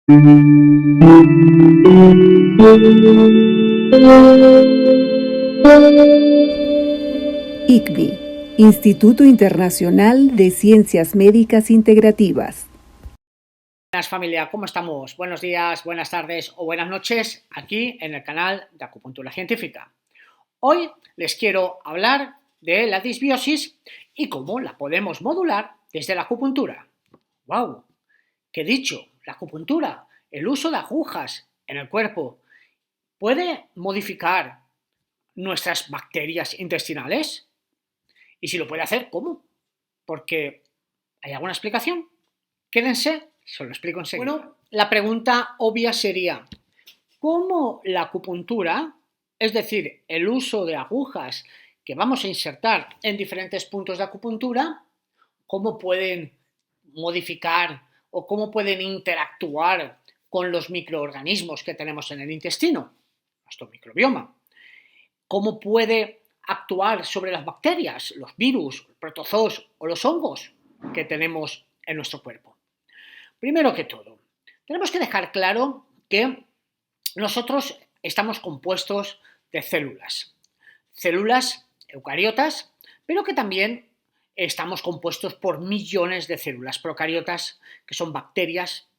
ICVI, Instituto Internacional de Ciencias Médicas Integrativas. Buenas familia, ¿cómo estamos? Buenos días, buenas tardes o buenas noches aquí en el canal de Acupuntura Científica. Hoy les quiero hablar de la disbiosis y cómo la podemos modular desde la acupuntura. ¡Wow! ¿Qué he dicho? La acupuntura, el uso de agujas en el cuerpo, ¿puede modificar nuestras bacterias intestinales? Y si lo puede hacer, ¿cómo? Porque ¿hay alguna explicación? Quédense, se lo explico enseguida. Bueno, la pregunta obvia sería, ¿cómo la acupuntura, es decir, el uso de agujas que vamos a insertar en diferentes puntos de acupuntura, cómo pueden modificar o cómo pueden interactuar con los microorganismos que tenemos en el intestino, nuestro microbioma? ¿Cómo puede actuar sobre las bacterias, los virus, los protozoos o los hongos que tenemos en nuestro cuerpo? Primero que todo, tenemos que dejar claro que nosotros estamos compuestos de células eucariotas, pero que también estamos compuestos por millones de células procariotas, que son bacterias.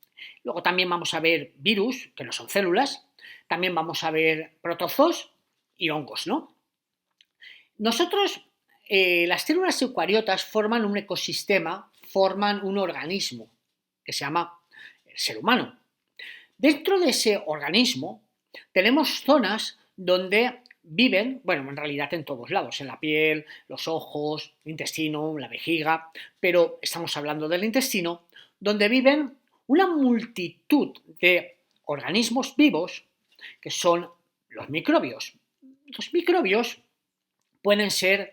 Luego también vamos a ver virus, que no son células, también vamos a ver protozoos y hongos, ¿no? Nosotros, las células eucariotas forman un ecosistema, forman un organismo que se llama el ser humano. Dentro de ese organismo tenemos zonas donde viven, bueno, en realidad en todos lados, en la piel, los ojos, el intestino, la vejiga, pero estamos hablando del intestino, donde viven una multitud de organismos vivos que son los microbios. Los microbios pueden ser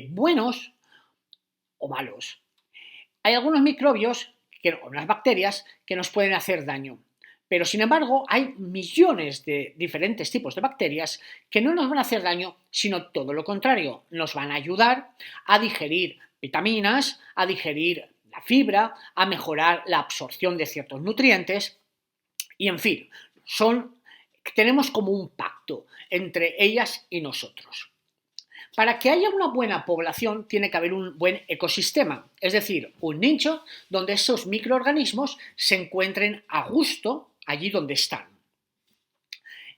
buenos o malos. Hay algunos microbios, unas bacterias, que nos pueden hacer daño. Pero, sin embargo, hay millones de diferentes tipos de bacterias que no nos van a hacer daño, sino todo lo contrario. Nos van a ayudar a digerir vitaminas, a digerir la fibra, a mejorar la absorción de ciertos nutrientes y, en fin, tenemos como un pacto entre ellas y nosotros. Para que haya una buena población tiene que haber un buen ecosistema, es decir, un nicho donde esos microorganismos se encuentren a gusto allí donde están.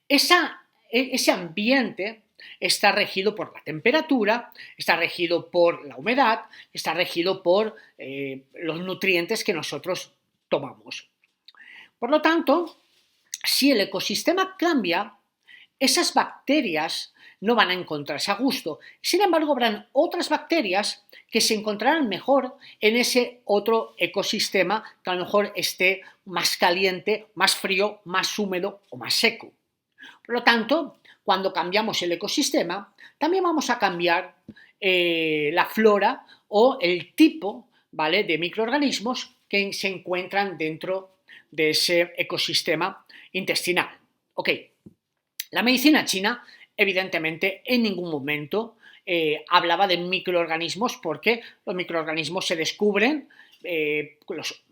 Ese ambiente está regido por la temperatura, está regido por la humedad, está regido por los nutrientes que nosotros tomamos. Por lo tanto, si el ecosistema cambia, esas bacterias no van a encontrarse a gusto. Sin embargo, habrán otras bacterias que se encontrarán mejor en ese otro ecosistema que a lo mejor esté más caliente, más frío, más húmedo o más seco. Por lo tanto, cuando cambiamos el ecosistema, también vamos a cambiar la flora o el tipo, ¿vale?, de microorganismos que se encuentran dentro de ese ecosistema intestinal. Ok. La medicina china, evidentemente, en ningún momento hablaba de microorganismos porque los microorganismos se descubren, los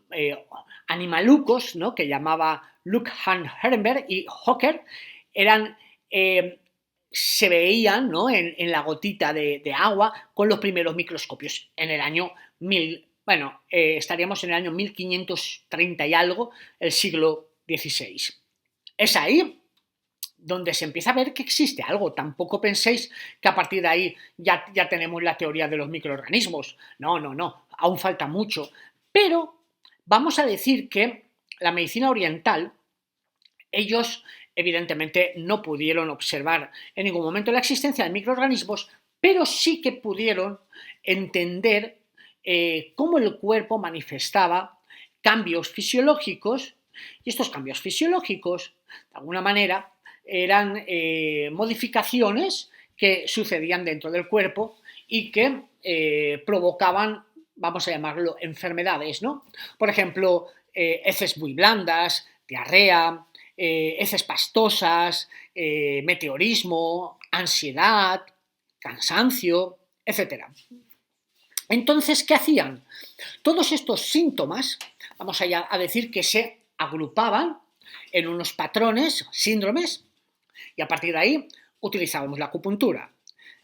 animalucos, ¿no?, que llamaba Luke Han Herenberg y Hocker, se veían, ¿no?, en la gotita de agua con los primeros microscopios en el año 1000. Bueno, estaríamos en el año 1530 y algo, el siglo XVI. Es ahí donde se empieza a ver que existe algo. Tampoco penséis que a partir de ahí ya tenemos la teoría de los microorganismos. No, aún falta mucho. Pero vamos a decir que la medicina oriental, ellos evidentemente no pudieron observar en ningún momento la existencia de microorganismos, pero sí que pudieron entender cómo el cuerpo manifestaba cambios fisiológicos, y estos cambios fisiológicos, de alguna manera, eran modificaciones que sucedían dentro del cuerpo y que provocaban, vamos a llamarlo, enfermedades, ¿no? Por ejemplo, heces muy blandas, diarrea, heces pastosas, meteorismo, ansiedad, cansancio, etc. Entonces, ¿qué hacían? Todos estos síntomas, vamos a decir que se agrupaban en unos patrones, síndromes, y a partir de ahí utilizábamos la acupuntura.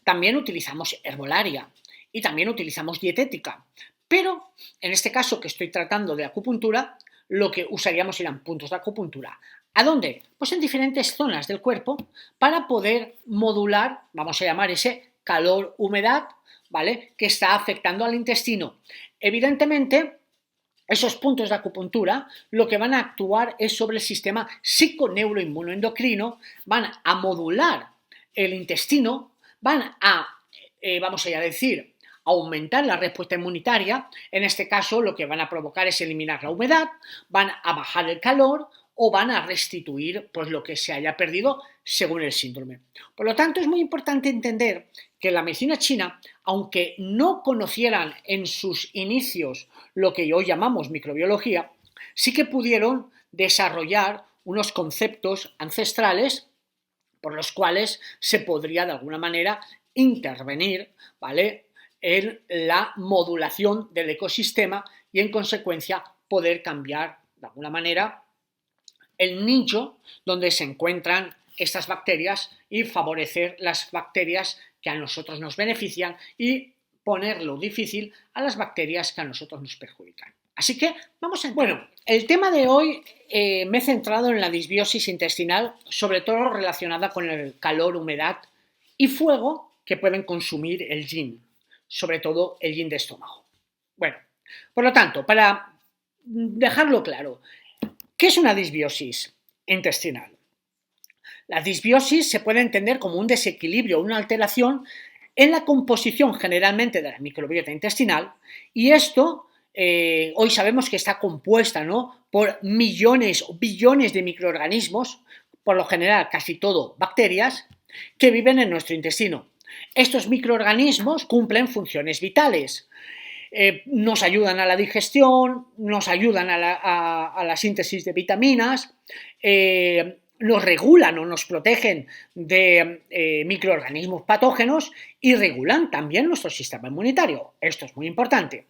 También utilizamos herbolaria y también utilizamos dietética. Pero en este caso que estoy tratando de acupuntura, lo que usaríamos eran puntos de acupuntura. ¿A dónde? Pues en diferentes zonas del cuerpo para poder modular, vamos a llamar ese calor-humedad, ¿vale?, que está afectando al intestino. Evidentemente, esos puntos de acupuntura lo que van a actuar es sobre el sistema psiconeuroinmunoendocrino, van a modular el intestino, van a, vamos a decir, aumentar la respuesta inmunitaria. En este caso lo que van a provocar es eliminar la humedad, van a bajar el calor o van a restituir pues, lo que se haya perdido según el síndrome. Por lo tanto, es muy importante entender que la medicina china, aunque no conocieran en sus inicios lo que hoy llamamos microbiología, sí que pudieron desarrollar unos conceptos ancestrales por los cuales se podría de alguna manera intervenir, ¿vale?, en la modulación del ecosistema y en consecuencia poder cambiar de alguna manera el nicho donde se encuentran estas bacterias y favorecer las bacterias que a nosotros nos benefician y ponerlo difícil a las bacterias que a nosotros nos perjudican. Así que vamos a entrar. Bueno, el tema de hoy me he centrado en la disbiosis intestinal, sobre todo relacionada con el calor, humedad y fuego que pueden consumir el yin, sobre todo el yin de estómago. Bueno, por lo tanto, para dejarlo claro, ¿qué es una disbiosis intestinal? La disbiosis se puede entender como un desequilibrio o una alteración en la composición generalmente de la microbiota intestinal y esto hoy sabemos que está compuesta, ¿no?, por millones o billones de microorganismos, por lo general casi todo bacterias, que viven en nuestro intestino. Estos microorganismos cumplen funciones vitales. Nos ayudan a la digestión, nos ayudan a la síntesis de vitaminas, nos regulan o nos protegen de microorganismos patógenos y regulan también nuestro sistema inmunitario. Esto es muy importante.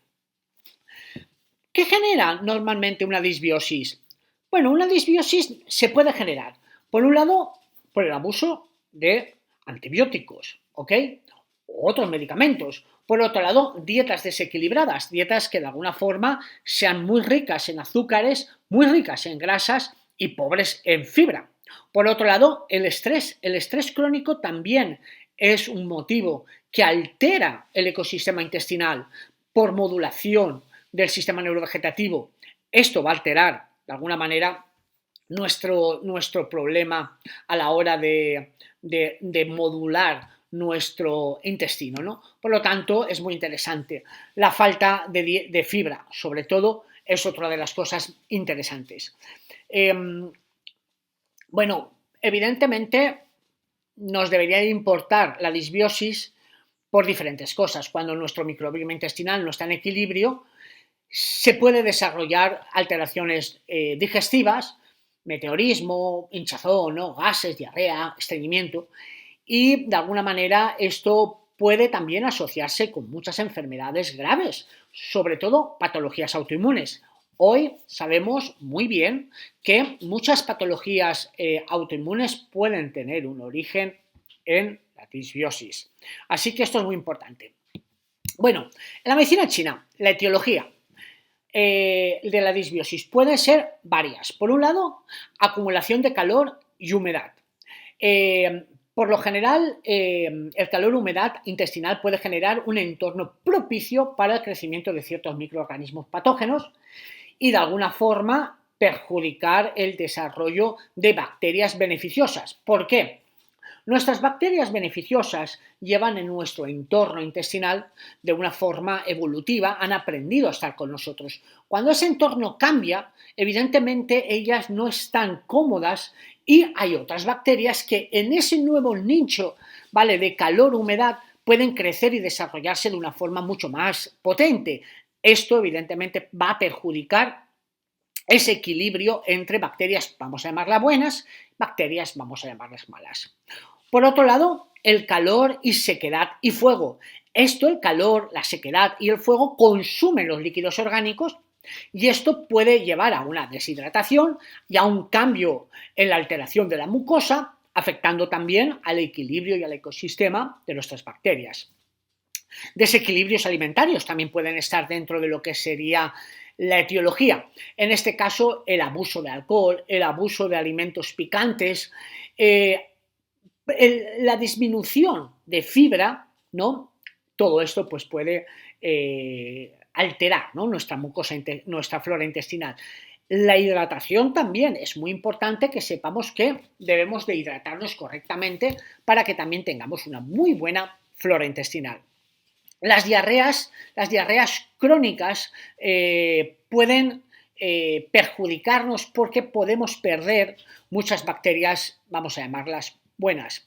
¿Qué genera normalmente una disbiosis? Bueno, una disbiosis se puede generar, por un lado, por el abuso de antibióticos, ¿ok?, o otros medicamentos. Por otro lado, dietas desequilibradas, dietas que de alguna forma sean muy ricas en azúcares, muy ricas en grasas y pobres en fibra. Por otro lado, el estrés crónico también es un motivo que altera el ecosistema intestinal por modulación del sistema neurovegetativo. Esto va a alterar de alguna manera nuestro problema a la hora de modular nuestro intestino, ¿no? Por lo tanto, es muy interesante. La falta de fibra, sobre todo, es otra de las cosas interesantes. Bueno, evidentemente nos debería importar la disbiosis por diferentes cosas. Cuando nuestro microbioma intestinal no está en equilibrio, se puede desarrollar alteraciones digestivas, meteorismo, hinchazón, ¿no?, gases, diarrea, estreñimiento, y de alguna manera esto puede también asociarse con muchas enfermedades graves, sobre todo patologías autoinmunes. Hoy sabemos muy bien que muchas patologías autoinmunes pueden tener un origen en la disbiosis. Así que esto es muy importante. Bueno, en la medicina china, la etiología de la disbiosis puede ser varias. Por un lado, acumulación de calor y humedad. Por lo general, el calor-humedad intestinal puede generar un entorno propicio para el crecimiento de ciertos microorganismos patógenos y de alguna forma perjudicar el desarrollo de bacterias beneficiosas. ¿Por qué? Nuestras bacterias beneficiosas llevan en nuestro entorno intestinal de una forma evolutiva, han aprendido a estar con nosotros. Cuando ese entorno cambia, evidentemente ellas no están cómodas y hay otras bacterias que en ese nuevo nicho, ¿vale?, de calor, humedad, pueden crecer y desarrollarse de una forma mucho más potente. Esto evidentemente va a perjudicar ese equilibrio entre bacterias, vamos a llamarlas buenas, bacterias, vamos a llamarlas malas. Por otro lado, el calor y sequedad y fuego. Esto, el calor, la sequedad y el fuego consumen los líquidos orgánicos Y esto puede llevar a una deshidratación y a un cambio en la alteración de la mucosa, afectando también al equilibrio y al ecosistema de nuestras bacterias. Desequilibrios alimentarios también pueden estar dentro de lo que sería la etiología. En este caso, el abuso de alcohol, el abuso de alimentos picantes, la disminución de fibra, ¿no? Todo esto pues, puede alterar, ¿no? nuestra mucosa, nuestra flora intestinal. La hidratación también es muy importante, que sepamos que debemos de hidratarnos correctamente para que también tengamos una muy buena flora intestinal. Las diarreas crónicas pueden perjudicarnos porque podemos perder muchas bacterias, vamos a llamarlas buenas.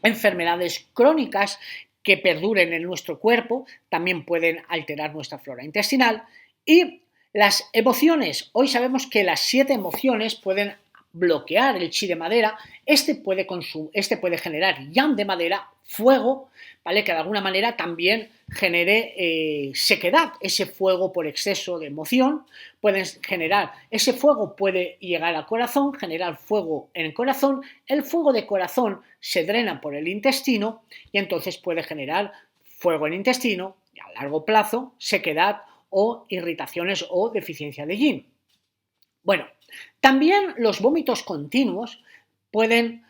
Enfermedades crónicas que perduren en nuestro cuerpo también pueden alterar nuestra flora intestinal. Y las emociones, hoy sabemos que las 7 emociones pueden bloquear el chi de madera. Este puede generar yang de madera, fuego, ¿vale? Que de alguna manera también genere sequedad, ese fuego por exceso de emoción. Ese fuego puede llegar al corazón, generar fuego en el corazón. El fuego de corazón se drena por el intestino y entonces puede generar fuego en el intestino y a largo plazo sequedad o irritaciones o deficiencia de yin. Bueno, también los vómitos continuos pueden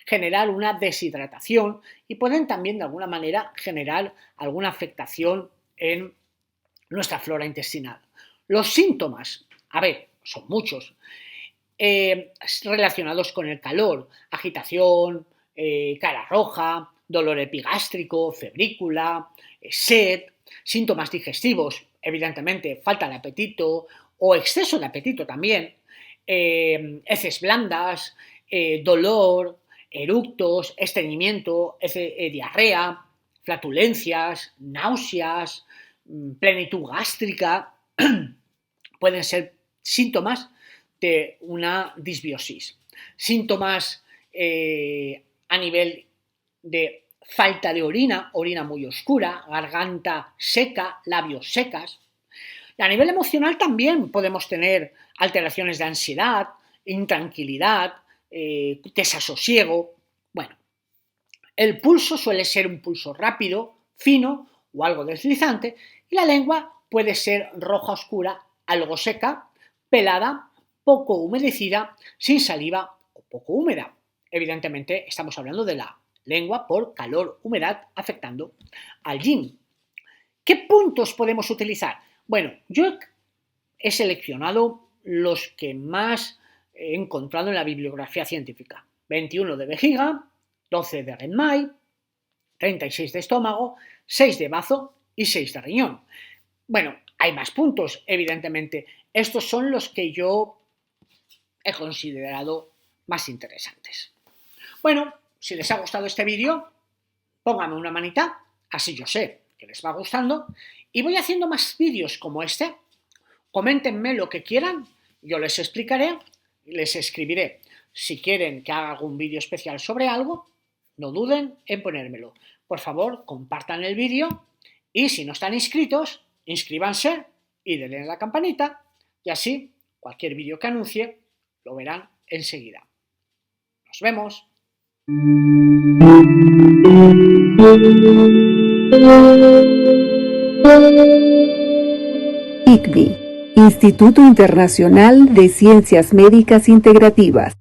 generar una deshidratación y pueden también de alguna manera generar alguna afectación en nuestra flora intestinal. Los síntomas, son muchos, relacionados con el calor, agitación, cara roja, dolor epigástrico, febrícula, sed, síntomas digestivos, evidentemente falta de apetito o exceso de apetito también, heces blandas, dolor, eructos, estreñimiento, diarrea, flatulencias, náuseas, plenitud gástrica, pueden ser síntomas de una disbiosis. Síntomas a nivel de falta de orina muy oscura, garganta seca, labios secas. Y a nivel emocional también podemos tener alteraciones de ansiedad, intranquilidad, desasosiego. Bueno, el pulso suele ser un pulso rápido, fino o algo deslizante, y la lengua puede ser roja oscura, algo seca, pelada, poco humedecida, sin saliva o poco húmeda. Evidentemente estamos hablando de la lengua por calor, humedad, afectando al yin. ¿Qué puntos podemos utilizar? Bueno, yo he seleccionado los que más he encontrado en la bibliografía científica. 21 de vejiga, 12 de Genmai, 36 de estómago, 6 de bazo y 6 de riñón. Bueno, hay más puntos, evidentemente. Estos son los que yo he considerado más interesantes. Bueno, si les ha gustado este vídeo, pónganme una manita, así yo sé que les va gustando, y voy haciendo más vídeos como este. Coméntenme lo que quieran, yo les explicaré, les escribiré. Si quieren que haga algún vídeo especial sobre algo, no duden en ponérmelo. Por favor, compartan el vídeo y si no están inscritos, inscríbanse y denle a la campanita y así cualquier vídeo que anuncie lo verán enseguida. Nos vemos. ICVI, Instituto Internacional de Ciencias Médicas Integrativas.